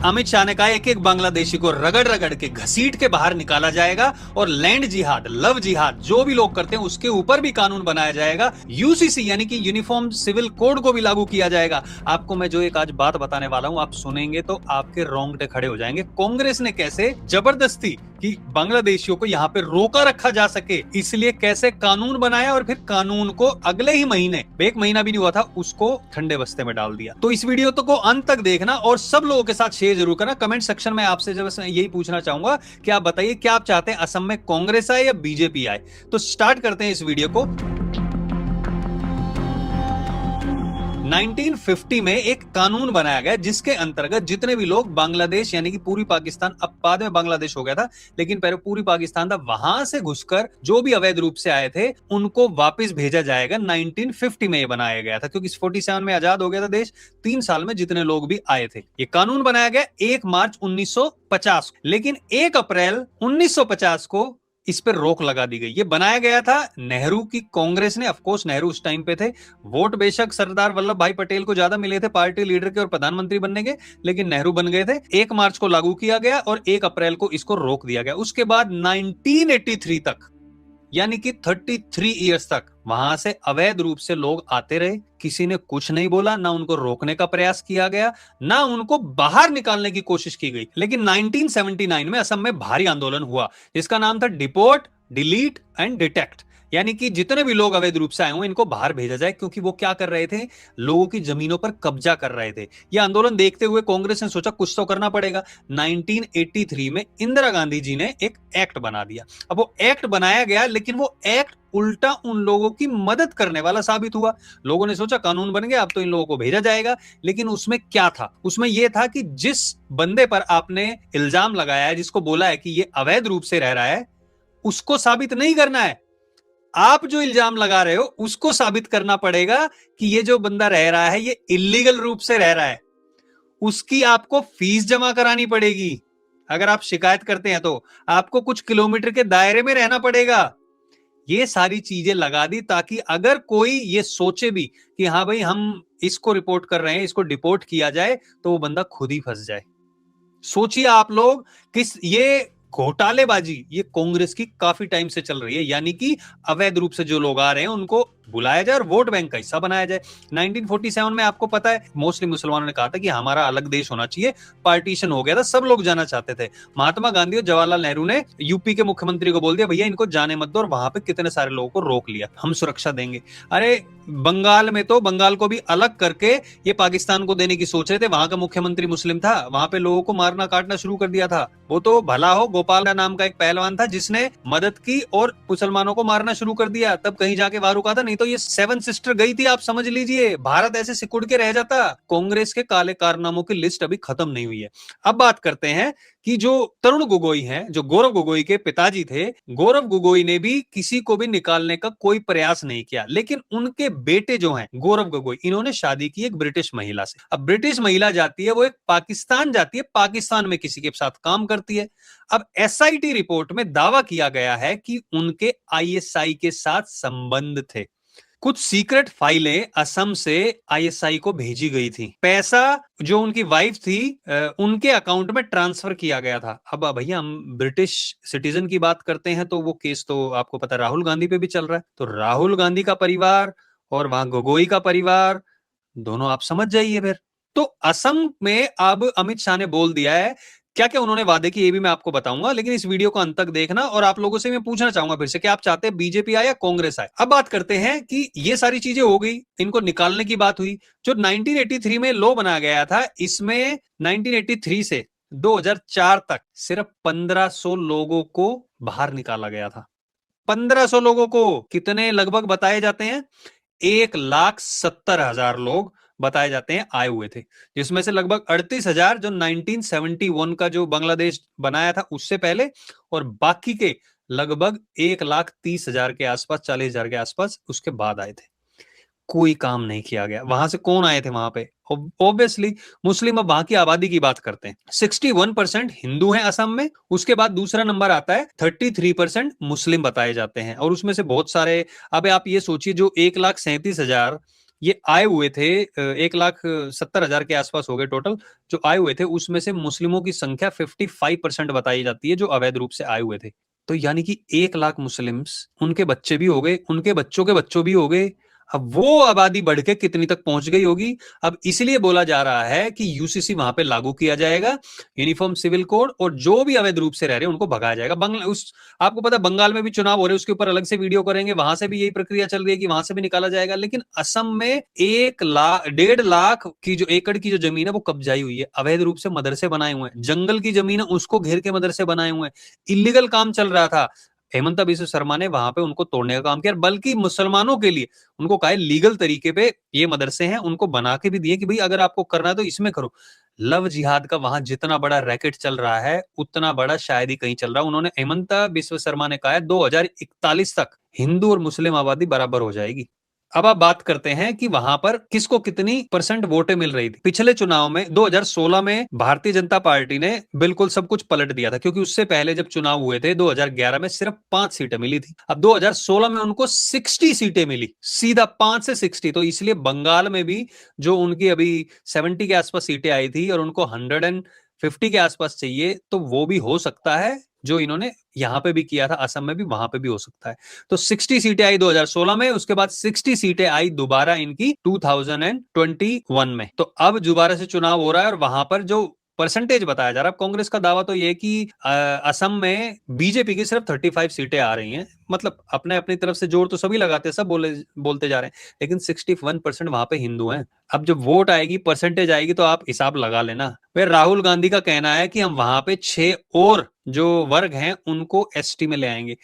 अमित शाह ने कहा एक एक बांग्लादेशी को रगड़ रगड़ के घसीट के बाहर निकाला जाएगा और लैंड जिहाद, लव जिहाद जो भी लोग करते हैं उसके ऊपर भी कानून बनाया जाएगा। यूसीसी यानी कि यूनिफॉर्म सिविल कोड को भी लागू किया जाएगा। आपको मैं जो एक आज बात बताने वाला हूं, आप सुनेंगे तो आपके रोंगटे खड़े हो जाएंगे। कांग्रेस ने कैसे जबरदस्ती कि बांग्लादेशियों को यहाँ पे रोका रखा जा सके, इसलिए कैसे कानून बनाया और फिर कानून को अगले ही महीने, एक महीना भी नहीं हुआ था, उसको ठंडे बस्ते में डाल दिया। तो इस वीडियो को अंत तक देखना और सब लोगों के साथ शेयर जरूर करना। कमेंट सेक्शन में आपसे जब यही पूछना चाहूंगा कि आप बताइए क्या आप चाहते हैं असम में कांग्रेस आए या बीजेपी आए। तो स्टार्ट करते हैं इस वीडियो को। 1950 में एक कानून बनाया गया जिसके अंतर्गत जितने भी लोग बांग्लादेश यानी कि पूरी पाकिस्तान, अब बाद में बांग्लादेश हो गया था लेकिन पहले पूरी पाकिस्तान था, वहां से घुसकर जो भी अवैध रूप से आए थे उनको वापस भेजा जाएगा। 1950 में ये बनाया गया था क्योंकि 47 में आजाद हो गया था देश। 3 साल में जितने लोग भी आए थे, ये कानून बनाया गया 1 मार्च 1950, लेकिन 1 अप्रैल 1950 को इस पर रोक लगा दी गई। ये बनाया गया था नेहरू की कांग्रेस ने, ऑफकोर्स नेहरू उस टाइम पे थे। वोट बेशक सरदार वल्लभ भाई पटेल को ज्यादा मिले थे पार्टी लीडर के और प्रधानमंत्री बनने के, लेकिन नेहरू बन गए थे। 1 मार्च को लागू किया गया और 1 अप्रैल को इसको रोक दिया गया। उसके बाद 1983 तक यानी कि 33 इयर्स तक वहां से अवैध रूप से लोग आते रहे, किसी ने कुछ नहीं बोला, ना उनको रोकने का प्रयास किया गया, ना उनको बाहर निकालने की कोशिश की गई। लेकिन 1979 में असम में भारी आंदोलन हुआ जिसका नाम था डिपोर्ट, डिलीट एंड डिटेक्ट, यानी कि जितने भी लोग अवैध रूप से आए हुए इनको बाहर भेजा जाए, क्योंकि वो क्या कर रहे थे, लोगों की जमीनों पर कब्जा कर रहे थे। यह आंदोलन देखते हुए कांग्रेस ने सोचा कुछ तो करना पड़ेगा। 1983 में इंदिरा गांधी जी ने एक एक्ट बना दिया। अब वो एक्ट बनाया गया लेकिन वो एक्ट उल्टा उन लोगों की मदद करने वाला साबित हुआ। लोगों ने सोचा कानून बन गया, अब तो इन लोगों को भेजा जाएगा। लेकिन उसमें क्या था, उसमें यह था कि जिस बंदे पर आपने इल्जाम लगाया है, जिसको बोला है कि ये अवैध रूप से रह रहा है, उसको साबित नहीं करना है। आप जो इल्जाम लगा रहे हो उसको साबित करना पड़ेगा कि ये जो बंदा रह रहा है ये इल्लीगल रूप से रह रहा है। उसकी आपको फीस जमा करानी पड़ेगी। अगर आप शिकायत करते हैं तो आपको कुछ किलोमीटर के दायरे में रहना पड़ेगा। ये सारी चीजें लगा दी ताकि अगर कोई ये सोचे भी कि हाँ भाई हम इसको रिपोर्ट कर रहे हैं, इसको डिपोर्ट किया जाए, तो वो बंदा खुद ही फंस जाए। सोचिए आप लोग, किस ये घोटालेबाजी ये कांग्रेस की काफी टाइम से चल रही है, यानी कि अवैध रूप से जो लोग आ रहे हैं उनको बुलाया जाए और वोट बैंक का हिस्सा बनाया जाए। 1947 में आपको पता है मोस्टली मुसलमानों ने कहा था कि हमारा अलग देश होना चाहिए, पार्टीशन हो गया था, सब लोग जाना चाहते थे। महात्मा गांधी और जवाहरलाल नेहरू ने यूपी के मुख्यमंत्री को बोल दिया भैया इनको जाने मत दो, और वहां पे कितने सारे लोगों को रोक लिया, हम सुरक्षा देंगे। अरे बंगाल में तो बंगाल को भी अलग करके ये पाकिस्तान को देने की सोच रहे थे, वहां का मुख्यमंत्री मुस्लिम था, वहां पे लोगों को मारना काटना शुरू कर दिया था। वो तो भला हो, गोपाल का नाम का एक पहलवान था जिसने मदद की और मुसलमानों को मारना शुरू कर दिया, तब कहीं जाके वार रुका था। नहीं तो ये 7 सिस्टर गई थी, आप समझ लीजिए भारत ऐसे सिकुड़ के रह जाता। कांग्रेस के काले कारनामों की लिस्ट अभी खत्म नहीं हुई है। अब बात करते हैं कि जो तरुण गोगोई हैं, जो गौरव गोगोई के पिताजी थे, गौरव गोगोई ने भी किसी को भी निकालने का कोई प्रयास नहीं किया, लेकिन उनके बेटे जो हैं गौरव गोगोई, इन्होंने शादी की एक ब्रिटिश महिला से। अब ब्रिटिश महिला जाती है, वो एक पाकिस्तान जाती है, पाकिस्तान में किसी के साथ काम करती है। अब एसआईटी रिपोर्ट में दावा किया गया है कि उनके आईएसआई के साथ संबंध थे। कुछ सीक्रेट फाइलें असम से आईएसआई को भेजी गई थी, पैसा जो उनकी वाइफ थी उनके अकाउंट में ट्रांसफर किया गया था। अब भैया हम ब्रिटिश सिटीजन की बात करते हैं तो वो केस तो आपको पता राहुल गांधी पे भी चल रहा है, तो राहुल गांधी का परिवार और वहां गोगोई का परिवार दोनों आप समझ जाइए फिर। तो असम में अब अमित शाह ने बोल दिया है, क्या क्या उन्होंने वादे किए ये भी मैं आपको बताऊंगा, लेकिन इस वीडियो को अंत तक देखना। और आप लोगों से मैं पूछना चाहूंगा फिर से कि आप चाहते हैं बीजेपी आए या कांग्रेस आए। अब बात करते हैं कि ये सारी चीजें हो गई, इनको निकालने की बात हुई। जो 1983 में लॉ बनाया गया था, इसमें 1983 से 2004 तक सिर्फ 1500 लोगों को बाहर निकाला गया था। 1500 लोगों को, कितने लगभग बताए जाते हैं, 1,70,000 लोग बताए जाते हैं आए हुए थे, जिसमें से लगभग 38,000 जो 1971 का जो बांग्लादेश बनाया था उससे पहले, और बाकी के लगभग 1,30,000 के आसपास, 40,000 के आसपास उसके बाद आए थे। कोई काम नहीं किया गया। वहां से कौन आए थे वहां पे? ऑब्वियसली मुस्लिम। अब वहां की आबादी की बात करते हैं, 61% हिंदू हैं असम में। उसके बाद दूसरा नंबर आता है 33% मुस्लिम बताए जाते हैं, और उसमें से बहुत सारे, अब आप ये सोचिए जो 1,37,000 ये आए हुए थे 1,70,000 के आसपास हो गए टोटल जो आए हुए थे, उसमें से मुस्लिमों की संख्या 55% बताई जाती है जो अवैध रूप से आए हुए थे। तो यानी कि 1 लाख मुस्लिम्स, उनके बच्चे भी हो गए, उनके बच्चों के बच्चों भी हो गए। अब वो आबादी बढ़ के कितनी तक पहुंच गई होगी। अब इसलिए बोला जा रहा है कि यूसीसी वहां पे लागू किया जाएगा, यूनिफॉर्म सिविल कोड, और जो भी अवैध रूप से रह रहे हैं उनको भगाया जाएगा। आपको पता है बंगाल में भी चुनाव हो रहे हैं, उसके ऊपर अलग से वीडियो करेंगे, वहां से भी यही प्रक्रिया चल रही है कि वहां से भी निकाला जाएगा। लेकिन असम में 1,00,000 की जो एकड़ की जो जमीन है वो कब्जाई हुई है, अवैध रूप से मदरसे बनाए हुए हैं, जंगल की जमीन है उसको घेर के मदरसे बनाए हुए हैं, इलीगल काम चल रहा था। हेमंता बिस्वा शर्मा ने वहां पे उनको तोड़ने का काम किया, बल्कि मुसलमानों के लिए उनको कहा लीगल तरीके पे ये मदरसे हैं, उनको बना के भी दिए कि भाई अगर आपको करना है तो इसमें करो। लव जिहाद का वहां जितना बड़ा रैकेट चल रहा है उतना बड़ा शायद ही कहीं चल रहा है। उन्होंने हेमंता बिस्वा शर्मा ने कहा है 2041 तक हिंदू और मुस्लिम आबादी बराबर हो जाएगी। अब आप बात करते हैं कि वहां पर किसको कितनी परसेंट वोटें मिल रही थी। पिछले चुनाव में 2016 में भारतीय जनता पार्टी ने बिल्कुल सब कुछ पलट दिया था, क्योंकि उससे पहले जब चुनाव हुए थे 2011 में सिर्फ 5 सीटें मिली थी। अब 2016 में उनको 60 सीटें मिली, सीधा 5 से 60। तो इसलिए बंगाल में भी जो उनकी अभी 70 के आसपास सीटें आई थी और उनको 150 के आसपास चाहिए, तो वो भी हो सकता है जो इन्होंने यहां पे भी किया था, असम में भी, वहां पे भी हो सकता है। तो 60 सीटें आई 2016 में, उसके बाद 60 सीटें आई दोबारा इनकी 2021 में। तो अब दोबारा से चुनाव हो रहा है और वहां पर जो परसेंटेज बताया जा रहा है, कांग्रेस का दावा तो ये कि असम में बीजेपी की सिर्फ 35 सीटें आ रही हैं। मतलब अपने अपनी तरफ से जोर तो सभी लगाते हैं, सब बोलते जा रहे हैं, लेकिन 61% वहां पे हिंदू हैं। अब जब वोट आएगी, परसेंटेज आएगी, तो आप हिसाब लगा लेना। फिर राहुल गांधी का कहना है कि हम वहां पे 6 और जो वर्ग हैं उनको एसटी में ले आएंगे।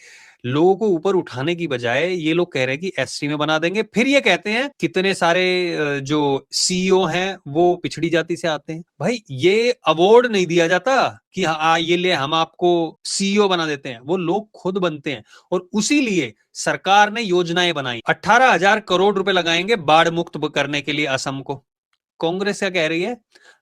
लोगों को ऊपर उठाने की बजाय ये लोग कह रहे हैं कि एसटी में बना देंगे। फिर ये कहते हैं कितने सारे जो सीईओ हैं वो पिछड़ी जाति से आते हैं। भाई ये अवार्ड नहीं दिया जाता कि हाँ ये ले हम आपको सीईओ बना देते हैं, वो लोग खुद बनते हैं। और उसी लिए सरकार ने योजनाएं बनाई, 18,000 करोड़ रुपए लगाएंगे बाढ़ मुक्त करने के लिए असम को। कांग्रेस क्या कह रही है,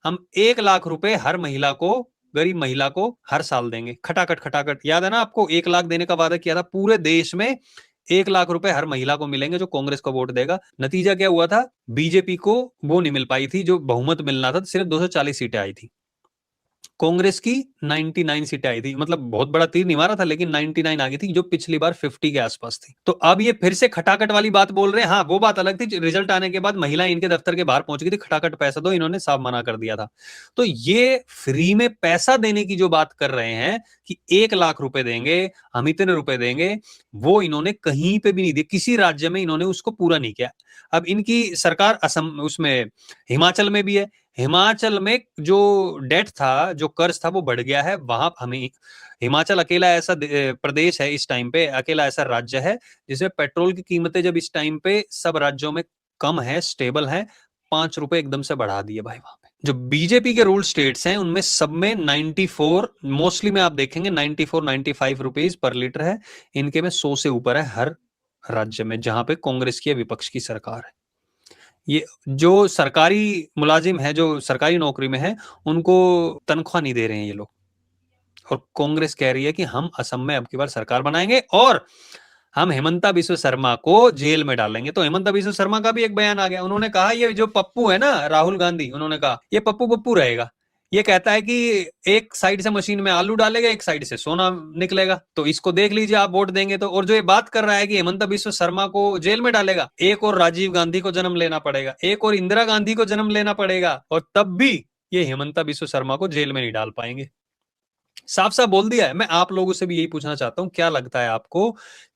हम 1 लाख रुपए हर महिला को, गरीब महिला को हर साल देंगे। खटाखट खटाखट, याद है ना आपको, 1 लाख देने का वादा किया था पूरे देश में। 1 लाख रुपए हर महिला को मिलेंगे जो कांग्रेस को वोट देगा। नतीजा क्या हुआ था, बीजेपी को वो नहीं मिल पाई थी जो बहुमत मिलना था, सिर्फ 240 सीटें आई थी। कांग्रेस की 99 सीटें आई थी, मतलब बहुत बड़ा तीर नहीं मारा था, लेकिन 99 आ गई थी, जो पिछली बार 50 के आसपास थी। तो अब ये फिर से खटाखट वाली बात बोल रहे हैं। हाँ वो बात अलग थी, रिजल्ट आने के बाद महिला इनके दफ्तर के बाहर पहुंच गई थी, खटाखट पैसा दो, इन्होंने साफ मना कर दिया था। तो ये फ्री में पैसा देने की जो बात कर रहे हैं कि 1 लाख रुपए देंगे, हम इतने रुपए देंगे, वो इन्होंने कहीं पे भी नहीं दिया, किसी राज्य में इन्होंने उसको पूरा नहीं किया। अब इनकी सरकार असम उसमें हिमाचल में भी है। हिमाचल में जो डेट था, जो कर्ज था, वो बढ़ गया है। वहां हमें हिमाचल अकेला ऐसा प्रदेश है इस टाइम पे, अकेला ऐसा राज्य है जिसमें पेट्रोल की कीमतें जब इस टाइम पे सब राज्यों में कम है, स्टेबल है, 5 रुपए एकदम से बढ़ा दिए भाई। वहां पे जो बीजेपी के रूल स्टेट्स हैं उनमें सब में 94, मोस्टली में आप देखेंगे 94-95 रुपीज पर लीटर है। इनके में 100 से ऊपर है हर राज्य में जहां पे कांग्रेस की विपक्ष की सरकार है। ये जो सरकारी मुलाजिम है, जो सरकारी नौकरी में है, उनको तनख्वाह नहीं दे रहे हैं ये लोग। और कांग्रेस कह रही है कि हम असम में अब की बार सरकार बनाएंगे और हम हेमंता बिस्वा शर्मा को जेल में डालेंगे। तो हेमंता बिस्वा शर्मा का भी एक बयान आ गया, उन्होंने कहा ये जो पप्पू है ना, राहुल गांधी, उन्होंने कहा ये पप्पू पप्पू रहेगा। ये कहता है कि एक साइड से मशीन में आलू डालेगा, एक साइड से सोना निकलेगा, तो इसको देख लीजिए आप वोट देंगे तो। और जो ये बात कर रहा है कि हेमंता बिस्वा शर्मा को जेल में डालेगा, एक और राजीव गांधी को जन्म लेना पड़ेगा, एक और इंदिरा गांधी को जन्म लेना पड़ेगा, और तब भी ये हेमंता बिस्वा शर्मा को जेल में नहीं डाल पाएंगे। साफ साफ बोल दिया है। मैं आप लोगों से भी यही पूछना चाहता हूं, क्या लगता है आपको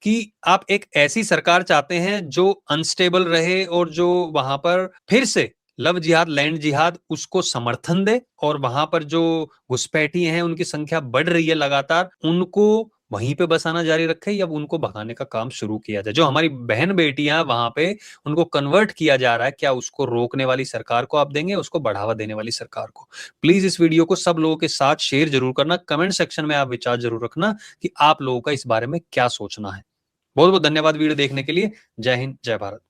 कि आप एक ऐसी सरकार चाहते हैं जो अनस्टेबल रहे और जो वहां पर फिर से लव जिहाद, लैंड जिहाद, उसको समर्थन दे, और वहां पर जो घुसपैठी हैं उनकी संख्या बढ़ रही है लगातार, उनको वहीं पे बसाना जारी रखे, या उनको भगाने का काम शुरू किया जाए? जो हमारी बहन बेटियां वहां पे उनको कन्वर्ट किया जा रहा है, क्या उसको रोकने वाली सरकार को आप देंगे, उसको बढ़ावा देने वाली सरकार को? प्लीज इस वीडियो को सब लोगों के साथ शेयर जरूर करना, कमेंट सेक्शन में आप विचार जरूर रखना कि आप लोगों का इस बारे में क्या सोचना है। बहुत बहुत धन्यवाद वीडियो देखने के लिए। जय हिंद, जय भारत।